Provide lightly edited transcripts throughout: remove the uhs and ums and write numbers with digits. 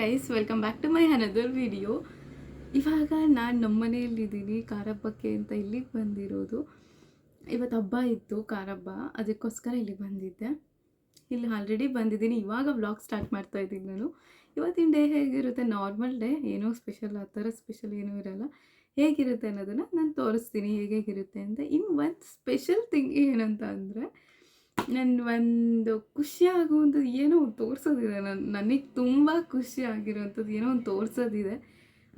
Guys, welcome back to my another video. ಇವಾಗ ನಾನು ನಮ್ಮ ಮನೆಯಲ್ಲಿದ್ದೀನಿ, ಖಾರ ಹಬ್ಬಕ್ಕೆ ಅಂತ ಇಲ್ಲಿಗೆ ಬಂದಿರೋದು. ಇವತ್ತು ಹಬ್ಬ ಇತ್ತು, ಖಾರ ಹಬ್ಬ, ಅದಕ್ಕೋಸ್ಕರ ಇಲ್ಲಿಗೆ ಬಂದಿದ್ದೆ. ಇಲ್ಲಿ ಆಲ್ರೆಡಿ ಬಂದಿದ್ದೀನಿ, ಇವಾಗ ವ್ಲಾಗ್ ಸ್ಟಾರ್ಟ್ ಮಾಡ್ತಾ ಇದ್ದೀನಿ ನಾನು. ಇವತ್ತಿನ ಡೇ ಹೇಗಿರುತ್ತೆ, ನಾರ್ಮಲ್ ಡೇ, ಏನೋ ಸ್ಪೆಷಲ್, ಆ ಥರ ಸ್ಪೆಷಲ್ ಏನೂ ಇರೋಲ್ಲ. ಹೇಗಿರುತ್ತೆ ಅನ್ನೋದನ್ನು ನಾನು ತೋರಿಸ್ತೀನಿ, ಹೇಗಿರುತ್ತೆ ಅಂತ. ಇನ್ನು ಒಂದು ಸ್ಪೆಷಲ್ ಥಿಂಗ್ ಏನಂತ ಅಂದರೆ, ನನ್ನ ಒಂದು ಖುಷಿಯಾಗುವಂಥದ್ದು ಏನೋ ಒಂದು ತೋರಿಸೋದಿದೆ. ನನಗೆ ತುಂಬ ಖುಷಿ ಆಗಿರೋವಂಥದ್ದು ಏನೋ ಒಂದು ತೋರಿಸೋದಿದೆ,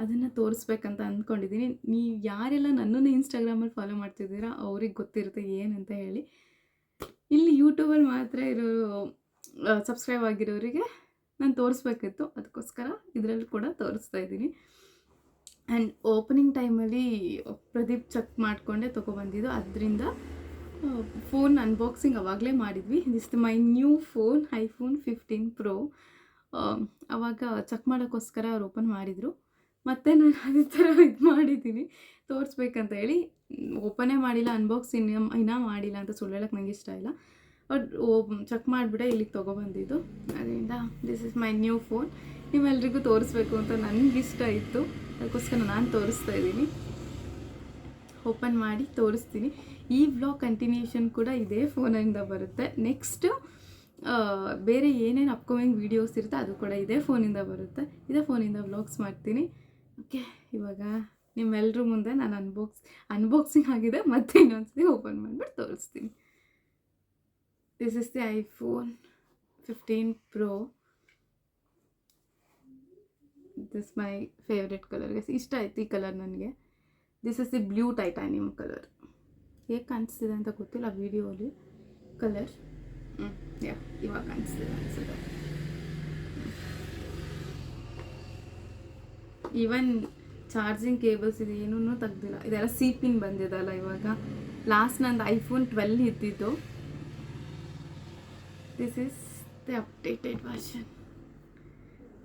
ಅದನ್ನು ತೋರಿಸ್ಬೇಕಂತ ಅಂದ್ಕೊಂಡಿದ್ದೀನಿ. ನೀವು ಯಾರೆಲ್ಲ ನನ್ನನ್ನು ಇನ್ಸ್ಟಾಗ್ರಾಮಲ್ಲಿ ಫಾಲೋ ಮಾಡ್ತಿದ್ದೀರಾ ಅವ್ರಿಗೆ ಗೊತ್ತಿರುತ್ತೆ ಏನಂತ ಹೇಳಿ. ಇಲ್ಲಿ ಯೂಟ್ಯೂಬಲ್ಲಿ ಮಾತ್ರ ಇರೋರು, ಸಬ್ಸ್ಕ್ರೈಬ್ ಆಗಿರೋರಿಗೆ ನಾನು ತೋರಿಸ್ಬೇಕಿತ್ತು, ಅದಕ್ಕೋಸ್ಕರ ಇದರಲ್ಲಿ ಕೂಡ ತೋರಿಸ್ತಾ ಇದ್ದೀನಿ. ಆ್ಯಂಡ್ ಓಪನಿಂಗ್ ಟೈಮಲ್ಲಿ ಪ್ರದೀಪ್ ಚೆಕ್ ಮಾಡಿಕೊಂಡೆ ತೊಗೊಬಂದಿದ್ದು, ಅದರಿಂದ ಫೋನ್ ಅನ್ಬಾಕ್ಸಿಂಗ್ ಆವಾಗಲೇ ಮಾಡಿದ್ವಿ. This my new phone, iPhone 15 Pro. ಆವಾಗ ಚೆಕ್ ಮಾಡೋಕ್ಕೋಸ್ಕರ ಅವ್ರು ಓಪನ್ ಮಾಡಿದರು. ಮತ್ತು ನಾನು ಅದೇ ಥರ ಇದು ಮಾಡಿದ್ದೀನಿ ತೋರಿಸ್ಬೇಕಂತ ಹೇಳಿ. ಓಪನೇ ಮಾಡಿಲ್ಲ, ಅನ್ಬಾಕ್ಸಿಂಗ್ ಇನ್ನೂ ಮಾಡಿಲ್ಲ ಅಂತ ಸುಳ್ಳು ಹೇಳೋಕ್ಕೆ ನನಗೆ ಇಷ್ಟ ಇಲ್ಲ. ಬಟ್ ಚೆಕ್ ಮಾಡಿಬಿಟ್ಟೆ ಇಲ್ಲಿಗೆ ತೊಗೊಬಂದಿದ್ದು. ಅದರಿಂದ this is my new phone. ನೀವೆಲ್ರಿಗೂ ತೋರಿಸ್ಬೇಕು ಅಂತ ನನಗಿಷ್ಟ ಇತ್ತು, ಅದಕ್ಕೋಸ್ಕರ ನಾನು ತೋರಿಸ್ತಾ ಇದ್ದೀನಿ. ಓಪನ್ ಮಾಡಿ ತೋರಿಸ್ತೀನಿ. ಈ ವ್ಲಾಗ್ ಕಂಟಿನ್ಯೂಷನ್ ಕೂಡ ಇದೇ ಫೋನಿಂದ ಬರುತ್ತೆ. ನೆಕ್ಸ್ಟು ಬೇರೆ ಏನೇನು ಅಪ್ಕಮಿಂಗ್ ವೀಡಿಯೋಸ್ ಇರುತ್ತೆ ಅದು ಕೂಡ ಇದೇ ಫೋನಿಂದ ಬರುತ್ತೆ. ಇದೇ ಫೋನಿಂದ ವ್ಲಾಗ್ಸ್ ಮಾಡ್ತೀನಿ. ಓಕೆ, ಇವಾಗ ನಿಮ್ಮೆಲ್ಲರ ಮುಂದೆ ನಾನು ಅನ್ಬಾಕ್ಸಿಂಗ್ ಆಗಿದೆ, ಮತ್ತೆ ಇನ್ನೊಂದ್ಸತಿ ಓಪನ್ ಮಾಡಿಬಿಟ್ಟು ತೋರಿಸ್ತೀನಿ. This is the iPhone 15 Pro. This my favourite colour. ಇಷ್ಟ ಆಯ್ತು ಈ ಕಲರ್ ನನಗೆ. This is the blue titanium colour. ಹೇಗೆ ಕಾಣಿಸ್ತಿದೆ ಅಂತ ಗೊತ್ತಿಲ್ಲ ವಿಡಿಯೋಲಿ ಕಲರ್. ಇವಾಗ ಕಾಣಿಸ್ತಿದೆ ಅನಿಸುತ್ತೆ. ಈವನ್ ಚಾರ್ಜಿಂಗ್ ಕೇಬಲ್ಸ್ ಇದೆ, ಏನೂ ತೆಗ್ದಿಲ್ಲ. ಇದೆಲ್ಲ ಸಿ ಪಿನ್ ಬಂದಿದಲ್ಲ ಇವಾಗ. ಲಾಸ್ಟ್ ನಂದು ಐಫೋನ್ 12 ಇದ್ದಿದ್ದು. This is the updated version.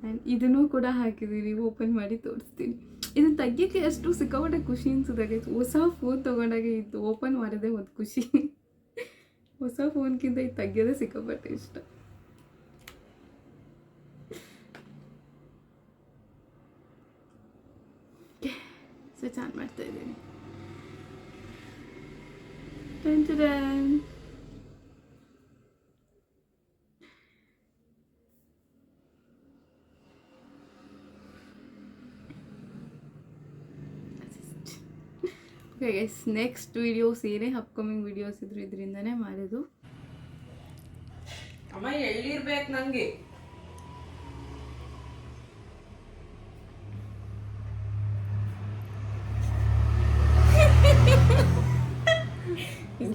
And ಇದನ್ನೂ ಕೂಡ ಹಾಕಿದ್ದೀನಿ, ಓಪನ್ ಮಾಡಿ ತೋರಿಸ್ತೀನಿ. ಇದನ್ನು ತೆಗಿಯೋಕ್ಕೆ ಅಷ್ಟು ಸಿಕ್ಕಾಪಟ್ಟೆ ಖುಷಿ ಅನಿಸುತ್ತೆ. ಹೊಸ ಫೋನ್ ತೊಗೊಂಡಾಗ ಇದು ಓಪನ್ ಮಾಡೋದೇ ಒಂದು ಖುಷಿ. ಹೊಸ ಫೋನ್ಗಿಂತ ಇದು ತೆಗಿಯೋದೇ ಸಿಕ್ಕಾಪಟ್ಟೆ ಇಷ್ಟ. ಸ್ವಿಚ್ ಆನ್ ಮಾಡ್ತಾ ಇದ್ದೀನಿ. ಓಕೆ ಗೈಸ್, ನೆಕ್ಸ್ಟ್ ವೀಡಿಯೋಸ್ ಏನೇ ಅಪ್ಕಮಿಂಗ್ ವೀಡಿಯೋಸ್ ಇದ್ರು ಇದರಿಂದನೇ ಮಾಡೋದು. ಅಮ್ಮ ಎಳ್ಳಿರ್ಬೇಕು ನಂಗೆ.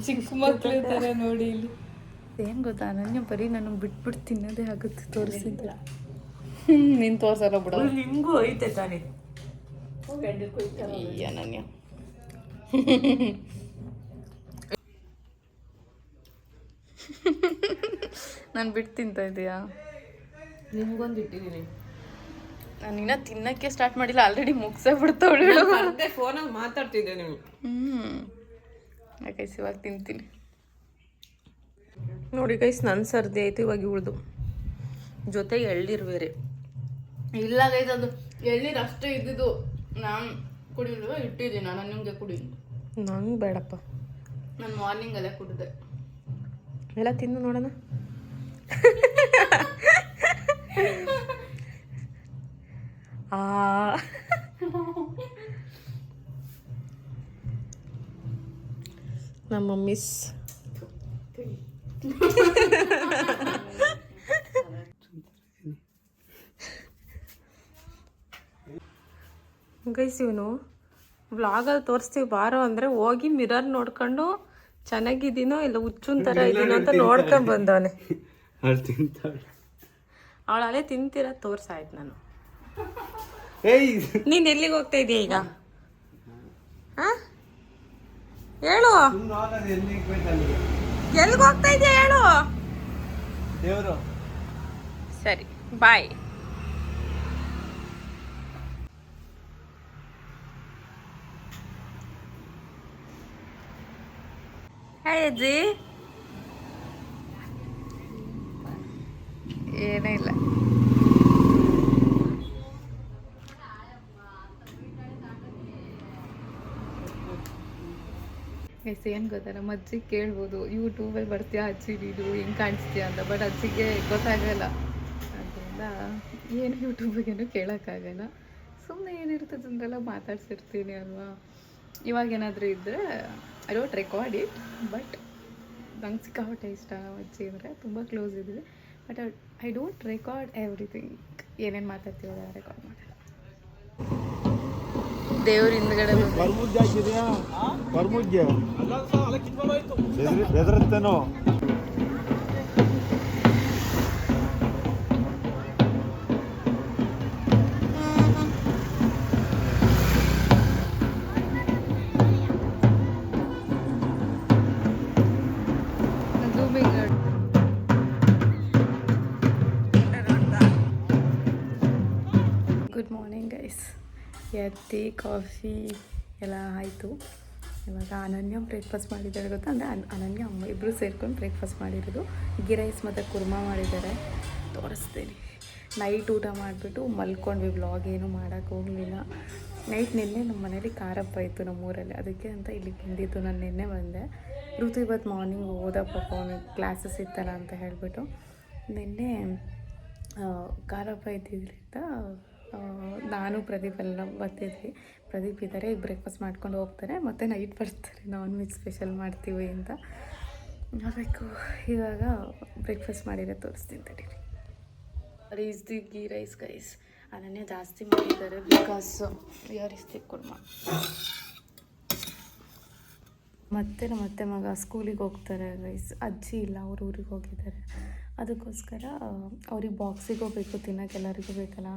ಚಿಕ್ಕ ಮಕ್ಕಳ ಥರ ನೋಡಿ ಇಲ್ಲಿ. ಏನು ಗೊತ್ತಾ, ಅನನ್ಯ ಬರೀ ನನಗೆ ಬಿಟ್ಬಿಟ್ಟು ತಿನ್ನೋದೇ ಆಗುತ್ತೆ ತೋರಿಸಿದ್ರೆ. ನೀನು ತೋರ್ಸಲ್ಲ ಬಿಡ, ನಿಂಗೂ ಐತೆ ತಾನೇ ಅನನ್ಯ. ನಾನು ಬಿಟ್ಟು ತಿಂತಾ ಇದೀಯಾ? ನಿಮ್ಗೊಂದು ಇಟ್ಟಿದ್ದೀನಿ. ನಾನು ಇನ್ನೂ ತಿನ್ನಕ್ಕೆ ಸ್ಟಾರ್ಟ್ ಮಾಡಿಲ್ಲ, ಆಲ್ರೆಡಿ ಮುಗಿಸೇ ಬಿಡ್ತಾವಳು. ಫೋನಾಗ ಮಾತಾಡ್ತಿದ್ದೆ ನೀವು. ಗೈಸ್ ಇವಾಗ ತಿಂತೀನಿ. ನೋಡಿ ಗೈಸ್, ನನ್ನ ಸರ್ದಿ ಆಯ್ತು, ಇವಾಗ ಇವಳ್ದು ಜೊತೆಗೆ ಎಳ್ನೀರು ಬೇರೆ. ಇಲ್ಲ ಗೈಸ್, ಅದು ಎಳ್ನೀರು ಅಷ್ಟೇ ಇದ್ದಿದ್ದು. ನಾನು ಕುಡಿಯುವ ಇಟ್ಟಿದ್ದೀನಿ, ನಾನು ನಿಮಗೆ ಕುಡಿ. ನಂಗೆ ಬೇಡಪ್ಪ, ನಾನು ಮಾರ್ನಿಂಗ್ ಅಲ್ಲೇ ಕುಡಿದೆ. ಎಲ್ಲ ತಿಂದು ನೋಡೋಣ. ನಮ್ಮ ಮಿಸ್ ಗೈಸ್, ಇವನು ವ್ಲಾಗಲ್ಲಿ ತೋರಿಸ್ತೀವಿ ಬಾರೋ ಅಂದರೆ ಹೋಗಿ ಮಿರರ್ ನೋಡ್ಕೊಂಡು ಚೆನ್ನಾಗಿದ್ದೀನೋ ಇಲ್ಲ ಹುಚ್ಚುನ್ ಥರ ಇದ್ದೀನೋ ಅಂತ ನೋಡ್ಕೊಂಡು ಬಂದವನೆ. ಅವಳು ಅಲ್ಲೇ ತಿಂತೀರ ತೋರ್ಸಾಯ್ತು. ನಾನು ನೀನು ಎಲ್ಲಿಗೆ ಹೋಗ್ತಾ ಇದೀಯ ಈಗ? ಹಾಂ ಹೇಳು, ಎಲ್ಲಿಗೆ ಹೋಗ್ತಾ ಇದೀಯ ಹೇಳು. ಸರಿ, ಬಾಯ್. ಹಾಯ್ ಅಜ್ಜಿ. ಏನೂ ಇಲ್ಲ. ಏನು ಗೊತ್ತಾ, ನಮ್ಮ ಅಜ್ಜಿಗೆ ಕೇಳ್ಬೋದು ಯೂಟ್ಯೂಬಲ್ಲಿ ಬರ್ತೀಯಾ ಅಜ್ಜಿ ನೀನು ಹೆಂಗೆ ಕಾಣಿಸ್ತೀಯ ಅಂತ, ಬಟ್ ಅಜ್ಜಿಗೆ ಗೊತ್ತಾಗಲ್ಲ. ಅದರಿಂದ ಏನು ಯೂಟ್ಯೂಬಿಗೇನು ಕೇಳೋಕ್ಕಾಗಲ್ಲ. ಸುಮ್ಮನೆ ಏನಿರ್ತದೆ ಅಂತೆಲ್ಲ ಮಾತಾಡ್ಸಿರ್ತೀನಿ ಅಲ್ವಾ. ಇವಾಗ ಏನಾದರೂ ಇದ್ದರೆ I don't record it, but ನಂಗೆ ಸಿಕ್ಕಾಪಟ್ಟೆ ಇಷ್ಟ ನಮ್ಮ ಅಜ್ಜಿ ಅಂದರೆ, ತುಂಬ ಕ್ಲೋಸ್ ಇದ್ದೀವಿ. But I don't record everything. ಏನೇನು ಮಾತಾಡ್ತೀವಿ ಅದೆಲ್ಲ ರೆಕಾರ್ಡ್ ಮಾಡಲ್ಲ. ದೇವ್ರ ಹಿಂದ್ಗಡೆ ಬರ್ಮುಜ್ಜೆ ಹಾಕಿದ್ಯಾ? ಬರ್ಮುಜ್ಜೆ ಬೆದರುತ್ತೇನೋ. Good morning guys. Tea coffee ಎಲ್ಲ ಆಯಿತು. ಇವಾಗ ಅನನ್ಯ ಬ್ರೇಕ್ಫಾಸ್ಟ್ ಮಾಡಿದ್ದಾರೆ ಗೊತ್ತಾ, ಅಂದರೆ ಅನನ್ಯ ಅಮ್ಮ ಇಬ್ಬರು ಸೇರ್ಕೊಂಡು ಬ್ರೇಕ್ಫಾಸ್ಟ್ ಮಾಡಿರೋದು. ಗೀ ರೈಸ್ ಮತ್ತು ಕುರ್ಮಾ ಮಾಡಿದ್ದಾರೆ, ತೋರಿಸ್ತೀನಿ. ನೈಟ್ ಊಟ ಮಾಡಿಬಿಟ್ಟು ಮಲ್ಕೊಂಡ್ವಿ. ವ್ಲಾಗ್ ಏನೂ ಮಾಡೋಕ್ಕೆ ಹೋಗಲಿಲ್ಲ. ನೈಟ್ ನಿನ್ನೆ ನಮ್ಮ ಮನೇಲಿ ಖಾರಪ್ಪ ಇತ್ತು ನಮ್ಮೂರಲ್ಲಿ, ಅದಕ್ಕೆ ಅಂತ ಇಲ್ಲಿಗೆ ಬಂದಿದ್ದು. ನಾನು ನಿನ್ನೆ ಬಂದೆ. ಋತು ಇವತ್ತು ಮಾರ್ನಿಂಗ್ ಹೋದ ಪಾಪ, ಅವನಿಗೆ ಕ್ಲಾಸಸ್ ಇತ್ತಲ್ಲ ಅಂತ ಹೇಳಿಬಿಟ್ಟು. ನಿನ್ನೆ ಖಾರಪ್ಪ ಇದ್ದಿದ್ದರಿಂದ ನಾನು ಪ್ರದೀಪ್ ಎಲ್ಲ ಬರ್ತಿದ್ವಿ. ಪ್ರದೀಪ್ ಇದ್ದಾರೆ, ಈಗ ಬ್ರೇಕ್ಫಾಸ್ಟ್ ಮಾಡ್ಕೊಂಡು ಹೋಗ್ತಾರೆ, ಮತ್ತು ನೈಟ್ ಬರ್ತಾರೆ ನಾನ್ ವೆಜ್ ಸ್ಪೆಷಲ್ ಮಾಡ್ತೀವಿ ಅಂತ. ನೋಡಬೇಕು. ಇವಾಗ ಬ್ರೇಕ್ಫಾಸ್ಟ್ ಮಾಡಿರೋ ತೋರಿಸ್ತೀನಿ ತಡೀರಿ. Rice the ghee rice guys. ಅದನ್ನೇ ಜಾಸ್ತಿ ಮಾಡಿದ್ದಾರೆ ಬಿಕಾಸ್ ಯಾರಿಸ್ತಿ ಕುರ್ಮ. ಮತ್ತೆ ನಮ್ಮ ಅತ್ತೆ ಮಗ ಸ್ಕೂಲಿಗೆ ಹೋಗ್ತಾರೆ ಗೈಸ್. ಅಜ್ಜಿ ಇಲ್ಲ, ಅವ್ರು ಊರಿಗೆ ಹೋಗಿದ್ದಾರೆ. ಅದಕ್ಕೋಸ್ಕರ ಅವ್ರಿಗೆ ಬಾಕ್ಸಿಗೆ ಹೋಗ್ಬೇಕು, ತಿನ್ನೋಕೆ ಎಲ್ಲರಿಗೂ ಬೇಕಲ್ಲ.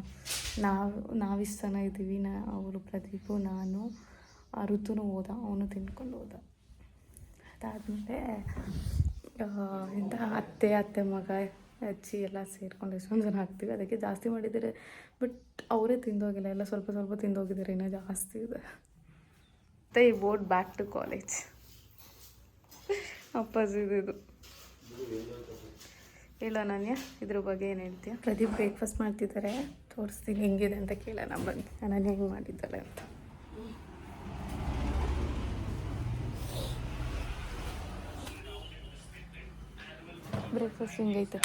ನಾವಿಷ್ಟು ಜನ ಇದ್ದೀವಿ. ಅವರು ಪ್ರದೀಪು, ನಾನು, ಋತುನೂ ಹೋದ, ಅವನು ತಿನ್ಕೊಂಡು ಹೋದ. ಅದಾದಮೇಲೆ ಇಂಥ ಅತ್ತೆ ಮಗ ಅಜ್ಜಿ ಎಲ್ಲ ಸೇರ್ಕೊಂಡು ಎಷ್ಟೊಂದು ಜನ ಆಗ್ತೀವಿ. ಅದಕ್ಕೆ ಜಾಸ್ತಿ ಮಾಡಿದ್ದಾರೆ. ಬಟ್ ಅವರೇ ತಿಂದೋಗಿಲ್ಲ, ಎಲ್ಲ ಸ್ವಲ್ಪ ಸ್ವಲ್ಪ ತಿಂದೋಗಿದ್ದಾರೆ, ಇನ್ನೂ ಜಾಸ್ತಿ ಇದೆ. ಮತ್ತು ಈ ಬೋಟ್ ಬ್ಯಾಕ್ ಟು ಕಾಲೇಜ್ ಅಪ್ಪಾಜಿದು. ಇಲ್ಲ ನಾನ್ಯ ಇದ್ರ ಬಗ್ಗೆ ಏನು ಹೇಳ್ತೀಯ? ಪ್ರದೀಪ್ ಬ್ರೇಕ್ಫಾಸ್ಟ್ ಮಾಡ್ತಿದ್ದಾರೆ, ತೋರಿಸ್ತೀನಿ ಹೆಂಗಿದೆ ಅಂತ ಕೇಳೋಣ ಬನ್ನಿ. ನಾನು ಹೆಂಗೆ ಮಾಡಿದ್ದಾಳೆ ಅಂತ. ಬ್ರೇಕ್ಫಾಸ್ಟ್ ಹೆಂಗೈತೆ?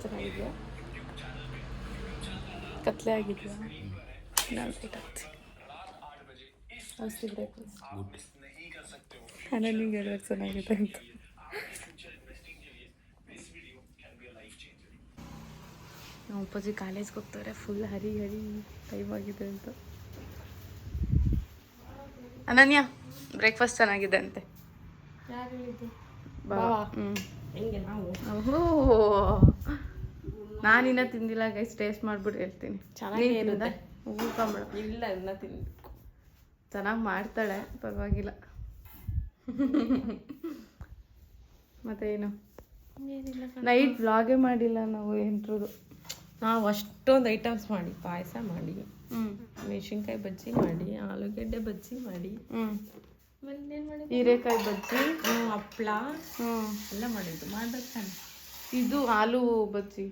ಚೆನ್ನಾಗಿದೆಯಾ? ಕತ್ಲೆ ಆಗಿದೆಯಾ? ನಾನು ಲೇಟ್ ಆಗ್ತೀನಿ. ಅನಿಸ್ತಿ ಬ್ರೇಕ್ಫಾಸ್ಟ್ ನನಗೆ ಹೇಳೋದು ಚೆನ್ನಾಗಿದೆ ಅಂತ. ನಮ್ಮ ಅಪ್ಪಾಜಿ ಕಾಲೇಜ್ಗೆ ಹೋಗ್ತಾರೆ. ಫುಲ್ ಹರಿ ಟೈಮ್ ಆಗಿದೆ ಅಂತ. ಅನನ್ಯ ಬ್ರೇಕ್ಫಾಸ್ಟ್ ಚೆನ್ನಾಗಿದೆ ಅಂತೆ. ನಾನಿನ್ನ ತಿಂದಿಲ್ಲ ಗೈಸ್, ಟೇಸ್ಟ್ ಮಾಡ್ಬಿಟ್ಟು ಹೇಳ್ತೀನಿ. ಚೆನ್ನಾಗಿರುತ್ತೆ. ಇಲ್ಲ ಇನ್ನ ತಿಂದು ಚೆನ್ನಾಗಿ ಮಾಡ್ತಾಳೆ, ಪರವಾಗಿಲ್ಲ. ಮತ್ತೆ ಏನು ನೈಟ್ ವ್ಲಾಗೇ ಮಾಡಿಲ್ಲ ನಾವು. ಎಂಟ್ರದು ನಾವು ಅಷ್ಟೊಂದು ಐಟಮ್ಸ್ ಮಾಡಿ, ಪಾಯಸ ಮಾಡಿ, ಮೆಣಸಿನ್ಕಾಯಿ ಬಜ್ಜಿ ಮಾಡಿ, ಆಲೂಗೆಡ್ಡೆ ಬಜ್ಜಿ ಮಾಡಿ, ಹೀರೆಕಾಯಿ ಬಜ್ಜಿ, ಹಪ್ಳ ಎಲ್ಲ ಮಾಡಿದ್ದು. ಮಾಡ್ಬೇಕು ತಾನೆ. ಇದು ಆಲೂ ಬಜ್ಜಿ,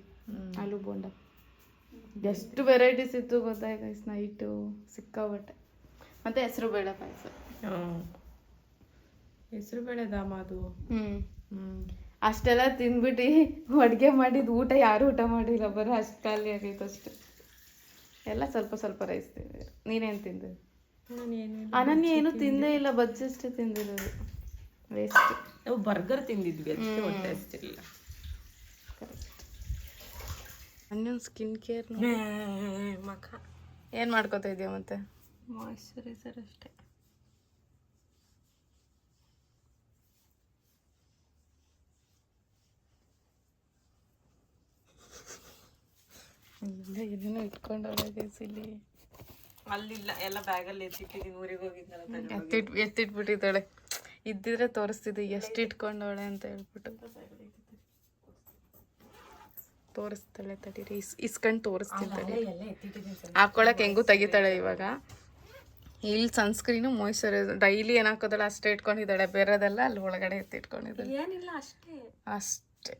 ಆಲೂ ಬೋಂಡ, ಎಷ್ಟು ವೆರೈಟೀಸ್ ಇತ್ತು ಗೊತ್ತಾಯ್ತು ಗೈಸ್ ನೈಟು. ಸಿಕ್ಕಾಬಟ್ಟೆ. ಮತ್ತು ಹೆಸರು ಬೇಳೆ ಪಾಯಸ. ಹೆಸರು ಬೇಳೆ ದಾಮ ಅದು. ಅಷ್ಟೆಲ್ಲ ತಿಂದ್ಬಿಟ್ಟು ಅಡುಗೆ ಮಾಡಿದ್ದು ಊಟ ಯಾರು ಊಟ ಮಾಡಿಲ್ಲ, ಬರೋ ಅಷ್ಟು ಖಾಲಿ ಆಗೈತೆ ಅಷ್ಟು. ಎಲ್ಲ ಸ್ವಲ್ಪ ಸ್ವಲ್ಪ ರೈಸ್ ತಿಂದಿದ್ರು. ನೀನೇನು ತಿಂದಿದ್ದು? ಅನನ್ಯ ಏನು ತಿಂದೇ ಇಲ್ಲ, ಬಜ್ಜಿ ಅಷ್ಟೇ ತಿಂದಿರೋದು. ವೇಸ್ಟ್. ನಾವು ಬರ್ಗರ್ ತಿಂದಿದ್ವಿ, ಅದಕ್ಕೆ ಹೊಟ್ಟೆ ಹಸ್ತಿರ್ಲಿಲ್ಲ. ಅನ್ನೊಂದು ಸ್ಕಿನ್ ಕೇರ್ ಮಖ ಏನು ಮಾಡ್ಕೋತಾ ಇದೆಯಾ? ಮತ್ತೆ ಮಾಯ್ಶ್ಚರೈಸರ್ ಅಷ್ಟೇ. ಏನೇನೋ ಇಟ್ಕೊಂಡವಳೆ ಇಲ್ಲಿ. ಅಲ್ಲಿಲ್ಲ, ಎಲ್ಲ ಬ್ಯಾಗಲ್ಲಿ ಎತ್ತಿಟ್ಟಿದ್ದೀನಿ. ಊರಿಗೆ ಹೋಗಿದ್ದಲ್ಲ, ಎತ್ತಿಟ್ಬಿಟ್ಟಿದ್ದಾಳೆ. ಇದ್ದಿದ್ರೆ ತೋರಿಸ್ತಿದ್ದೆ ಎಷ್ಟು ಇಟ್ಕೊಂಡವಳೆ ಅಂತ ಹೇಳ್ಬಿಟ್ಟು. ತೋರಿಸ್ತಾಳೆ ತಡೀರಿ, ಇಸ್ಕೊಂಡು ತೋರಿಸ್ತೀನಿ ತಡೀರಿ. ಹಾಕೊಳಕ್ಕೆ ಹೆಂಗೂ ತೆಗಿತಾಳೆ ಇವಾಗ. ಇಲ್ಲಿ ಸನ್ಸ್ಕ್ರೀನು ಮಾಯ್ಶ್ಚರೈಸರ್ ಡೈಲಿ ಏನು ಹಾಕೋದಲ್ಲ ಅಷ್ಟೇ ಇಟ್ಕೊಂಡಿದ್ದಾಳೆ, ಬೇರೆದೆಲ್ಲ ಅಲ್ಲಿ ಒಳಗಡೆ ಎತ್ತಿಟ್ಕೊಂಡಿದ್ದಾಳೆ. ಏನಿಲ್ಲ, ಅಷ್ಟೇ ಅಷ್ಟೇ.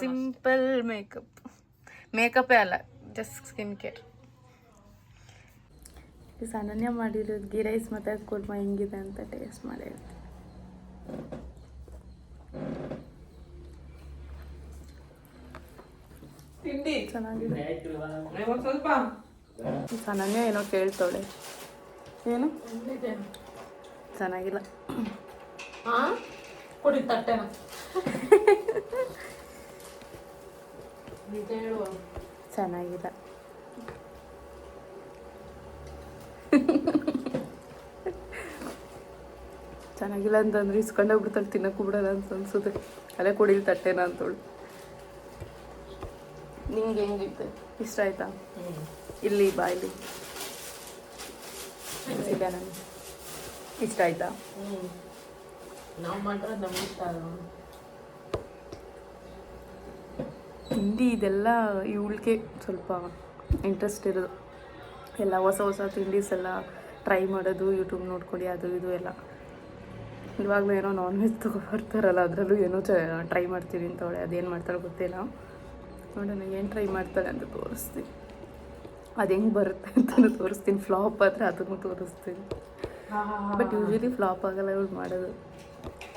ಸಿಂಪಲ್ ಮೇಕಪ್ಪೇ ಅಲ್ಲ, ಜಸ್ಟ್ ಸ್ಕಿನ್ ಕೇರ್. ಈ ಅನನ್ಯ ಮಾಡಿರೋದು ಗೀ ರೈಸ್ ಮತ್ತು ಕುರ್ಮಾ ಹೆಂಗಿದೆ ಅಂತ ಟೇಸ್ಟ್ ಮಾಡಿ ಚೆನ್ನಾಗಿದೆ. ಸ್ವಲ್ಪ ಅನನ್ಯ ಏನೋ ಕೇಳ್ತಾಳೆ. ಏನು ಚೆನ್ನಾಗಿಲ್ಲ. ಕೊಡಿ ತಟ್ಟೆನ ಚೆನ್ನಾಗಿಲ್ಲ. ಚೆನ್ನಾಗಿಲ್ಲ ಅಂತಂದ್ರೆ ಇಸ್ಕೊಂಡೋಗ್ಬಿಡ್ತಾಳೆ, ತಿನ್ನಕ್ಕೂ ಬಿಡಲ್ಲ ಅಂತ ಅನ್ಸುತ್ತೆ. ಅಲ್ಲೇ ಕೊಡಿಲ್ ತಟ್ಟೆನ ಅಂತೋಳು. ನಿಂಗೆ ಹೆಂಗೈತೆ? ಇಷ್ಟ ಆಯ್ತಾ? ಇಲ್ಲಿ ಬಾ, ಇಲ್ಲಿ ಇದೆ ನಾನು. ಇಷ್ಟ ಆಯ್ತಾ? ನಾವು ಮಾಡ್ರೆ ನಮ್ಗೆ ಇಷ್ಟ ತಿಂಡಿ ಇದೆಲ್ಲ ಇವಳಿಗೆ ಸ್ವಲ್ಪ ಇಂಟ್ರೆಸ್ಟ್ ಇರೋದು. ಎಲ್ಲ ಹೊಸ ಹೊಸ ತಿಂಡೀಸ್ ಎಲ್ಲ ಟ್ರೈ ಮಾಡೋದು, ಯೂಟ್ಯೂಬ್ ನೋಡ್ಕೊಂಡು ಅದು ಇದು ಎಲ್ಲ. ಇವಾಗಲೂ ಏನೋ ನಾನ್ ವೆಜ್ ತೊಗೊಬರ್ತಾರಲ್ಲ, ಅದರಲ್ಲೂ ಏನೋ ಟ್ರೈ ಮಾಡ್ತೀನಿ ಅಂತವಳೆ. ಅದೇನು ಮಾಡ್ತಾಳೆ ಗೊತ್ತಿಲ್ಲ. ನೋಡೋಣ ಏನು ಟ್ರೈ ಮಾಡ್ತಾಳೆ ಅಂತ ತೋರಿಸ್ತೀನಿ. ಅದು ಹೆಂಗೆ ಬರುತ್ತೆ ಅಂತಲೂ ತೋರಿಸ್ತೀನಿ. ಫ್ಲಾಪ್ ಆದರೆ ಅದನ್ನು ತೋರಿಸ್ತೀನಿ. ಬಟ್ ಯೂಶ್ವಲಿ ಫ್ಲಾಪ್ ಆಗಲ್ಲ ಇವಳು ಮಾಡೋದು.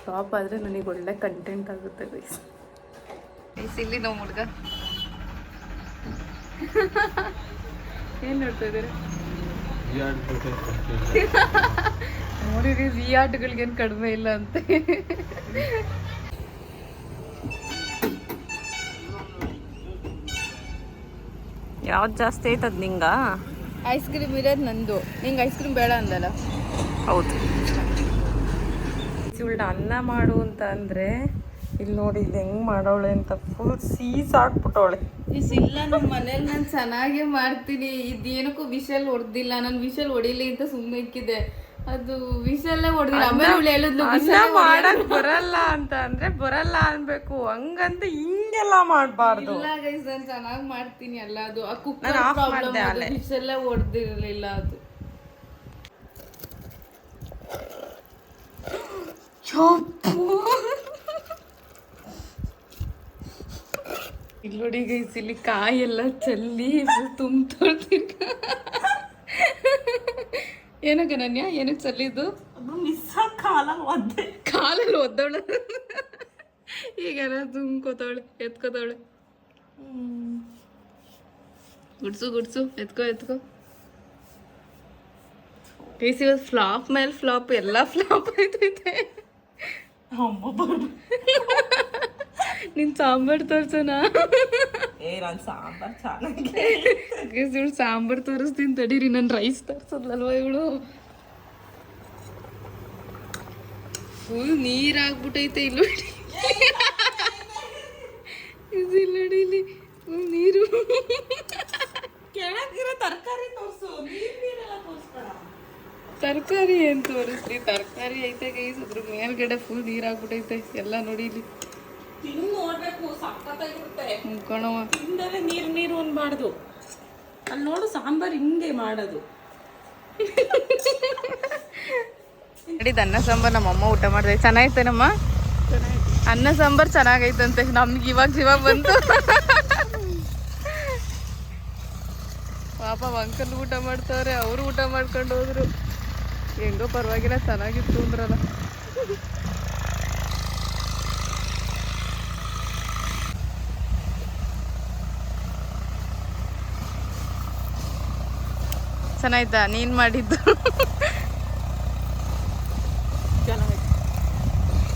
ಫ್ಲಾಪ್ ಆದರೆ ನನಗೆ ಒಳ್ಳೆ ಕಂಟೆಂಟ್ ಆಗುತ್ತೆ ಗೈಸ್. ಇಲ್ಲಿ ನಾವು ಹುಡುಗ ಏನು ನೋಡ್ತಾ ಇದ್ದೀರಾ? ನೋಡಿರಿ, ಈ ಆಟಗಳಿಗೇನು ಕಡಿಮೆ ಇಲ್ಲ ಅಂತೆ. ಯಾವ್ದು ಜಾಸ್ತಿ ಐತದ ನಿಂಗ? ಐಸ್ ಕ್ರೀಮ್ ಇರೋದು ನಂದು. ನಿಂಗೆ ಐಸ್ ಕ್ರೀಮ್ ಬೇಡ ಅಂದಲ್ಲ? ಹೌದು. ಇವಳು ಅನ್ನ ಮಾಡು ಅಂತ ಅಂದರೆ ಇಲ್ಲಿ ನೋಡಿ ಇಲ್ಲಿ ಹೆಂಗೆ ಮಾಡೋಳೆ ಅಂತ ಫುಲ್ ಸೀಸ್ ಹಾಕ್ಬಿಟ್ಟವಳೆ. ಇಲ್ಲ, ನಮ್ಮ ಮನೇಲಿ ನಾನು ಚೆನ್ನಾಗೇ ಮಾಡ್ತೀನಿ. ಇದೇನಕ್ಕೂ ವಿಷಲ್ ಹೊಡೆದಿಲ್ಲ. ನಾನು ವಿಷಲ್ ಹೊಡಿಲಿ ಅಂತ ಸುಮ್ಮನೆ ಇಕ್ಕಿದೆ, ಅದು ವಿಷಲ್ಲೇ ಹೊಡೆದಿಲ್ಲ. ಆಮೇಲೆ ಇವಳು ಹೇಳಿದ್ಲು ಅನ್ನ ಮಾಡಕ್ ಬರಲ್ಲ ಅಂತ ಅಂದ್ರೆ ಬರಲ್ಲ ಅನ್ಬೇಕು, ಹಂಗಂತ ಹಿಂಗೆಲ್ಲ ಮಾಡಬಾರ್ದು. ಇಲ್ಲ ಗೈಸ್, ನಾನು ಚೆನ್ನಾಗಿ ಮಾಡ್ತೀನಿ ಅಲ್ಲ. ಅದು ಆ ಕುಕ್ಕರ್ ನಾನು ಆಫ್ ಪ್ರಾಬ್ಲಮ್, ಮಾಡ್ದೆ ಅಲ್ಲೇ. ವಿಷಲ್ಲೇ ಹೊಡೆದಿರಲಿಲ್ಲ ಅದು. ಇಲ್ಲಿ ನೋಡಿ ಗೈಸ್, ಇಲ್ಲಿ ಕಾಯಿ ಎಲ್ಲ ಚೆಲ್ಲಿ ತುಂಬ್ತೊಳ್ತೀನಿ. ಏನಕ್ಕೆ ನನ್ಯ, ಏನಕ್ಕೆ ಚೆಲ್ಲಿದ್ದು? ಕಾಲಲ್ಲಿ ಒದ್ದವಳೆ. ಈಗೆಲ್ಲ ತುಂಬ್ಕೋತಾವಳೆ, ಎತ್ಕೋತಾವಳೆ. ಗುಡ್ಸು ಗುಡ್ಸು, ಎತ್ಕೋ. ಗೈಸ್, ಇವತ್ತು ಫ್ಲಾಪ್ ಮೇಲೆ ಫ್ಲಾಪ್, ಎಲ್ಲ ಫ್ಲಾಪ್ ಆಯ್ತೈತೆ. ನಿನ್ ಸಾಂಬಾರ್ ತೋರ್ಸೋಣ? ಇವಳು ಸಾಂಬಾರ್ ತೋರಿಸ್ತೀನಿ ತಡೀರಿ. ನಾನು ರೈಸ್ ತೋರ್ಸೋದ್ಲಲ್ವ ಇವಳು. ಫುಲ್ ನೀರಾಗ್ಬಿಟ್ಟೈತೆ ಇಲ್ಲಿ. ನೋಡಿ ಇಲ್ಲಿ ಫುಲ್ ನೀರು. ತರಕಾರಿ ಏನ್ ತೋರಿಸ್ಲಿ? ತರಕಾರಿ ಐತೆ ಗೈಸ್, ಅದ್ರ ಮೇಲ್ಗಡೆ ಫುಲ್ ನೀರಾಗ್ಬಿಟ್ಟೈತೆ ಎಲ್ಲ. ನೋಡಿ ಇಲ್ಲಿ ಕಣವ, ತಿಂದರೆ ನೀರು ಅನ್ಬಾರ್ದು. ಅಲ್ಲಿ ನೋಡು ಸಾಂಬಾರ್ ಹಿಂಗೆ ಮಾಡೋದು. ನಡೀದು ಅನ್ನ ಸಾಂಬಾರ್ ನಮ್ಮಮ್ಮ ಊಟ ಮಾಡಿದೆ. ಚೆನ್ನಾಗೈತೇನಮ್ಮ? ಅನ್ನ ಸಾಂಬಾರ್ ಚೆನ್ನಾಗೈತಂತೆ. ನಮ್ಗೆ ಇವಾಗ ಬಂತು. ಪಾಪ ಅಂಕಲ್ ಊಟ ಮಾಡ್ತವ್ರೆ, ಅವರು ಊಟ ಮಾಡ್ಕೊಂಡು ಹೋದ್ರು. ಹೆಂಗೋ ಪರವಾಗಿಲ್ಲ, ಚೆನ್ನಾಗಿತ್ತು ಅಂದ್ರಲ್ಲ. ಚೆನ್ನಾಯ್ತಾ ನೀನು ಮಾಡಿದ್ದು?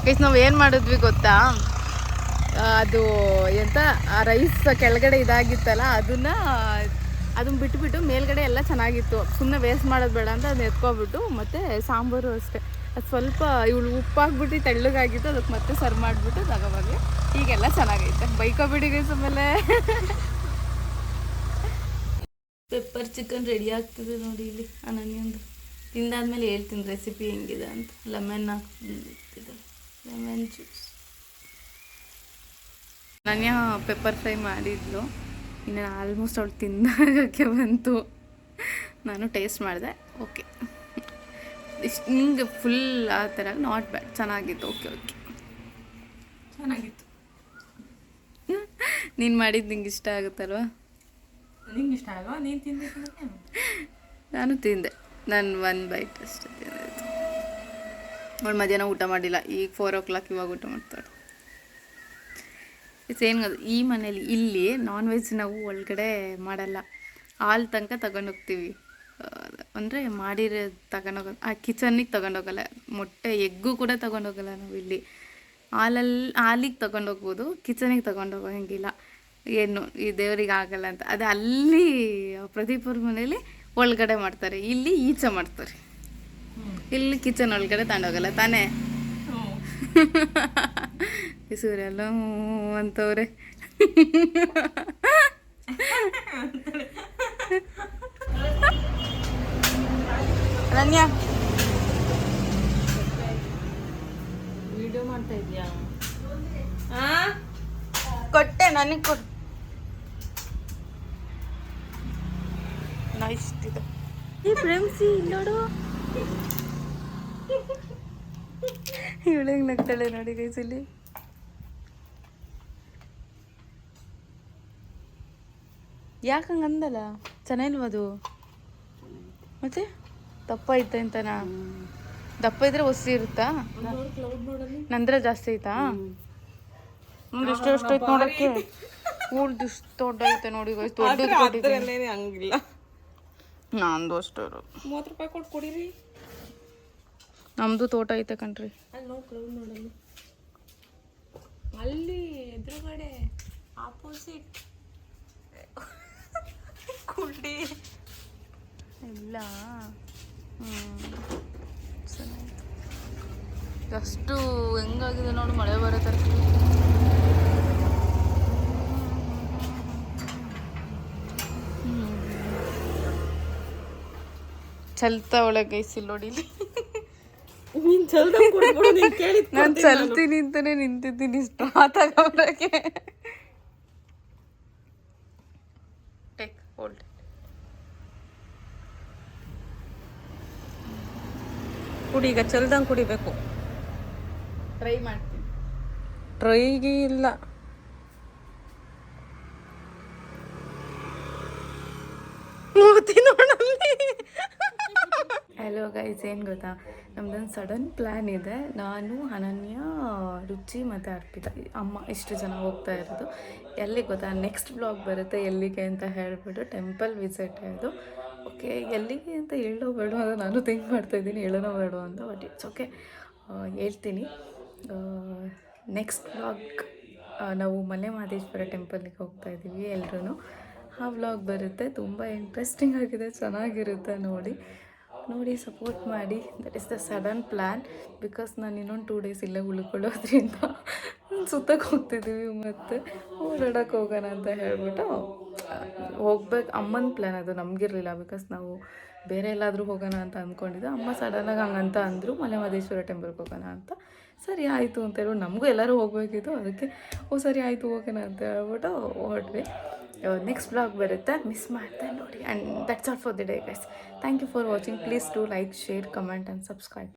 ಗೈಸ್, ನಾವು ಏನು ಮಾಡಿದ್ವಿ ಗೊತ್ತಾ? ಅದು ಎಂತ ರೈಸ್ ಕೆಳಗಡೆ ಇದಾಗಿತ್ತಲ್ಲ, ಅದನ್ನ ಬಿಟ್ಬಿಟ್ಟು ಮೇಲ್ಗಡೆ ಎಲ್ಲ ಚೆನ್ನಾಗಿತ್ತು. ಸುಮ್ಮನೆ ವೇಸ್ಟ್ ಮಾಡೋದು ಬೇಡ ಅಂತ ಅದನ್ನ ಎತ್ಕೊಬಿಟ್ಟು, ಮತ್ತು ಸಾಂಬಾರು ಅಷ್ಟೇ. ಅದು ಸ್ವಲ್ಪ ಇವಳು ಉಪ್ಪಾಕ್ಬಿಟ್ಟು ತೆಳ್ಳಗಾಗಿತ್ತು, ಅದಕ್ಕೆ ಮತ್ತೆ ಸರ್ವ್ ಮಾಡಿಬಿಟ್ಟು ತಗೋಬಾರ್ದು. ಈಗೆಲ್ಲ ಚೆನ್ನಾಗೈತೆ. ಬೈಕೋಬಿಡಿ ಗೈಸ್. ಆಮೇಲೆ ಪೆಪ್ಪರ್ ಚಿಕನ್ ರೆಡಿ ಆಗ್ತದೆ ನೋಡಿ ಇಲ್ಲಿ ಅನನ್ಯಂದು. ತಿಂದಾದ್ಮೇಲೆ ಹೇಳ್ತೀನಿ ರೆಸಿಪಿ ಹೆಂಗಿದೆ ಅಂತ. ಲೆಮನ್ ಹಾಕ್ತಿದ್ದೆ, ಲೆಮನ್ ಜ್ಯೂಸ್. ಅನನ್ಯ ಪೆಪ್ಪರ್ ಫ್ರೈ ಮಾಡಿದ್ಲು. ಇನ್ನು ಆಲ್ಮೋಸ್ಟ್ ಅವಳು ತಿಂದಾಗಕ್ಕೆ ಬಂತು. ನಾನು ಟೇಸ್ಟ್ ಮಾಡಿದೆ. ಓಕೆ, ಇಷ್ಟು ನಿಂಗೆ ಫುಲ್ ಆ ಥರ ನಾಟ್ ಬ್ಯಾಡ್, ಚೆನ್ನಾಗಿತ್ತು. ಓಕೆ ಚೆನ್ನಾಗಿತ್ತು. ನೀನು ಮಾಡಿದ್ದು ನಿಂಗೆ ಇಷ್ಟ ಆಗುತ್ತಲ್ವಾ? ನಿಂಗೆ ಇಷ್ಟ ಅಲ್ವಾ? ನೀನು ತಿಂದಿದ್ದು? ನಾನು ತಿಂದೆ. ನಾನು 1 ಬೈಟ್ ಅಷ್ಟೇ ತಿಂದಿದ್ದು. ಅವಳು ಮಧ್ಯಾಹ್ನ ಊಟ ಮಾಡಿಲ್ಲ, ಈಗ 4 o'clock ಇವಾಗ ಊಟ ಮಾಡ್ತಾಳೆ. ಏನು ಗೊತ್ತಾ, ಈ ಮನೇಲಿ ಇಲ್ಲಿ ನಾನ್ ವೆಜ್ ನಾವು ಒಳಗಡೆ ಮಾಡಲ್ಲ, ಹಾಲು ತನಕ ತಗೊಂಡೋಗ್ತೀವಿ. ಅಂದರೆ ಮಾಡಿರೋದು ತಗೊಂಡೋಗ ಕಿಚನ್ನಿಗೆ ತಗೊಂಡೋಗಲ್ಲ. ಮೊಟ್ಟೆ ಎಗ್ಗು ಕೂಡ ತಗೊಂಡೋಗಲ್ಲ ನಾವು ಇಲ್ಲಿ. ಹಾಲಿಗೆ ತಗೊಂಡೋಗ್ಬೋದು, ಕಿಚನಿಗೆ ತಗೊಂಡೋಗಂಗಿಲ್ಲ. ಏನು ಈ ದೇವ್ರಿಗೆ ಆಗಲ್ಲ ಅಂತ. ಅದು ಅಲ್ಲಿ ಪ್ರದೀಪವ್ರ ಮನೇಲಿ ಒಳಗಡೆ ಮಾಡ್ತಾರೆ, ಇಲ್ಲಿ ಈಚೆ ಮಾಡ್ತಾರೆ. ಇಲ್ಲಿ ಕಿಚನ್ ಒಳಗಡೆ ತಗೊಂಡೋಗಲ್ಲ ತಾನೇ. ಸೂರ್ಯಲ್ಲ ಅಂತವ್ರೆ. ಅನನ್ಯ ವಿಡಿಯೋ ಮಾಡ್ತಾ ಇದೀಯಾ? ಕೊಟ್ಟೆ, ನನಗೆ ಕೊಡು. ನೈಸ್ ಇದೆ ಈ ಪ್ರೇಮ್ಸಿ, ನೋಡು ಇವಳಿಗೆ ನಗ್ತಾಳೆ ನೋಡಿ ಗೈಸ್. ಇಲ್ಲಿ ಯಾಕೆ ಹಂಗೆ ಅಂದಲ್ಲ? ಚೆನ್ನಾಗಿಲ್ವ ಅದು? ಮತ್ತೆ ದಪ್ಪ ಐತೆ ಅಂತನಾ? ದಪ್ಪ ಇದ್ರೆ ಹೊಸಿ ಇರುತ್ತಾ? ನಂದ್ರ ಜಾಸ್ತಿ ಐತಾ? ಮುಂದೆ ಎಷ್ಟು ಐತೆ ನೋಡಕ್ಕೆ. ಊಳ್ದು ಇಷ್ಟು ದೊಡ್ಡ ಐತೆ ನೋಡಿ ಗೈಸ್, ದೊಡ್ಡ ಹಂಗಿಲ್ಲ. ನಂದು ಅಷ್ಟು ₹30 ಕೊಟ್ಟು ಕೊಡಿರಿ. ನಮ್ದು ತೋಟ ಐತೆ ಕಣ್ರಿ. ಅಲ್ಲಿ ನೋಡಿ ಕ್ಲೌಡ್ ನೋಡಲ್ಲಿ, ಅಲ್ಲಿ ಎದುರುಗಡೆ ಆಪೋಸಿಟ್ ಕುಂಡಿ ಇಲ್ಲ. ಚೆನ್ನಾಗಿತ್ತು. ಎಷ್ಟು ಹೆಂಗಾಗಿದೆ ನೋಡಿ, ಮಳೆ ಬರೋ ಥರ. ಚಲ್ತಾ ಒಳಗೆ ಗೈಸಿಲ್ ನೋಡಿ. ನೀನು ಚಲ್ದ ಕೊಡ್ಬಿಡು, ನೀನು ಕೇಳಿದ್ ನಾನು ಚಲ್ತೀನಿ ಅಂತಾನೆ ನಿಂತಿದ್ದೀನಿ ಸ್ಟಾರ್ಟ್ ಆಗೋಕ್ಕೆ. Take hold. ಕುಡಿ, ಈಗ ಚಲ್ದಂಗೆ ಕುಡಿಬೇಕು. ಟ್ರೈ ಮಾಡ್ತೀನಿ. ಟ್ರೈಗೆ ಇಲ್ಲ. ಮೂತಿ ನೋಡಲ್ಲಿ. ಹಲೋ ಗೈಸ್, ಏನು ಗೊತ್ತಾ, ನಮ್ದೊಂದು ಸಡನ್ ಪ್ಲ್ಯಾನ್ ಇದೆ. ನಾನು, ಅನನ್ಯ, ರುಚಿ ಮತ್ತು ಅರ್ಪಿತಾ, ಅಮ್ಮ ಇಷ್ಟು ಜನ ಹೋಗ್ತಾ ಇರೋದು. ಎಲ್ಲಿಗೆ ಗೊತ್ತಾ, ನೆಕ್ಸ್ಟ್ ಬ್ಲಾಗ್ ಬರುತ್ತೆ ಎಲ್ಲಿಗೆ ಅಂತ ಹೇಳಿಬಿಟ್ಟು ಟೆಂಪಲ್ ವಿಸಿಟ್ ಅದು. ಓಕೆ, ಎಲ್ಲಿಗೆ ಅಂತ ಹೇಳೋ ಬೇಡ, ಅದು ನಾನು ಥಿಂಕ್ ಮಾಡ್ತಾಯಿದ್ದೀನಿ, ಹೇಳೋಣ ಬೇಡ ಅಂತ. ಬಟ್ ಇಟ್ಸ್ ಓಕೆ, ಹೇಳ್ತೀನಿ. ನೆಕ್ಸ್ಟ್ ಬ್ಲಾಗ್ ನಾವು ಮಲೆ ಮಹದೇಶ್ವರ ಟೆಂಪಲ್ಗೆ ಹೋಗ್ತಾ ಇದ್ದೀವಿ ಎಲ್ಲರೂ. ಆ ವ್ಲಾಗ್ ಬರುತ್ತೆ, ತುಂಬ ಇಂಟ್ರೆಸ್ಟಿಂಗ್ ಆಗಿದೆ, ಚೆನ್ನಾಗಿರುತ್ತೆ. ನೋಡಿ ಸಪೋರ್ಟ್ ಮಾಡಿ. That is the sudden plan. Because ನಾನು ಇನ್ನೊಂದು 2 days ಇಲ್ಲೇ ಉಳ್ಕೊಳ್ಳೋದ್ರಿಂದ ಸುತ್ತಕ್ಕೆ ಹೋಗ್ತಿದ್ದೀವಿ, ಮತ್ತು ಓಡಾಡೋಕ್ಕೆ ಹೋಗೋಣ ಅಂತ ಹೇಳ್ಬಿಟ್ಟು ಹೋಗ್ಬೇಕು. ಅಮ್ಮನ ಪ್ಲ್ಯಾನ್ ಅದು, ನಮಗಿರಲಿಲ್ಲ. ಬಿಕಾಸ್ ನಾವು ಬೇರೆ ಎಲ್ಲಾದರೂ ಹೋಗೋಣ ಅಂತ ಅಂದ್ಕೊಂಡಿದ್ದೆ. ಅಮ್ಮ ಸಡನ್ನಾಗಿ ಹಂಗಂತ ಅಂದರು, ಮಲೆ ಮಹದೇಶ್ವರ ಟೆಂಪಲ್ಗೆ ಹೋಗೋಣ ಅಂತ. ಸರಿ ಆಯಿತು ಅಂತ ಹೇಳಿ, ನಮಗೂ ಎಲ್ಲರೂ ಹೋಗಬೇಕಿತ್ತು. ಅದಕ್ಕೆ ಸರಿ ಆಯಿತು ಹೋಗೋಣ ಅಂತ ಹೇಳ್ಬಿಟ್ಟು ಹೊರಟ್ವಿ. ನೆಕ್ಸ್ಟ್ ಬ್ಲಾಗ್ ಬರುತ್ತೆ, ಮಿಸ್ ಮಾಡ್ತಾ ನೋಡಿ. And that's all for the day guys. Thank you for watching. Please do like, share, comment and subscribe.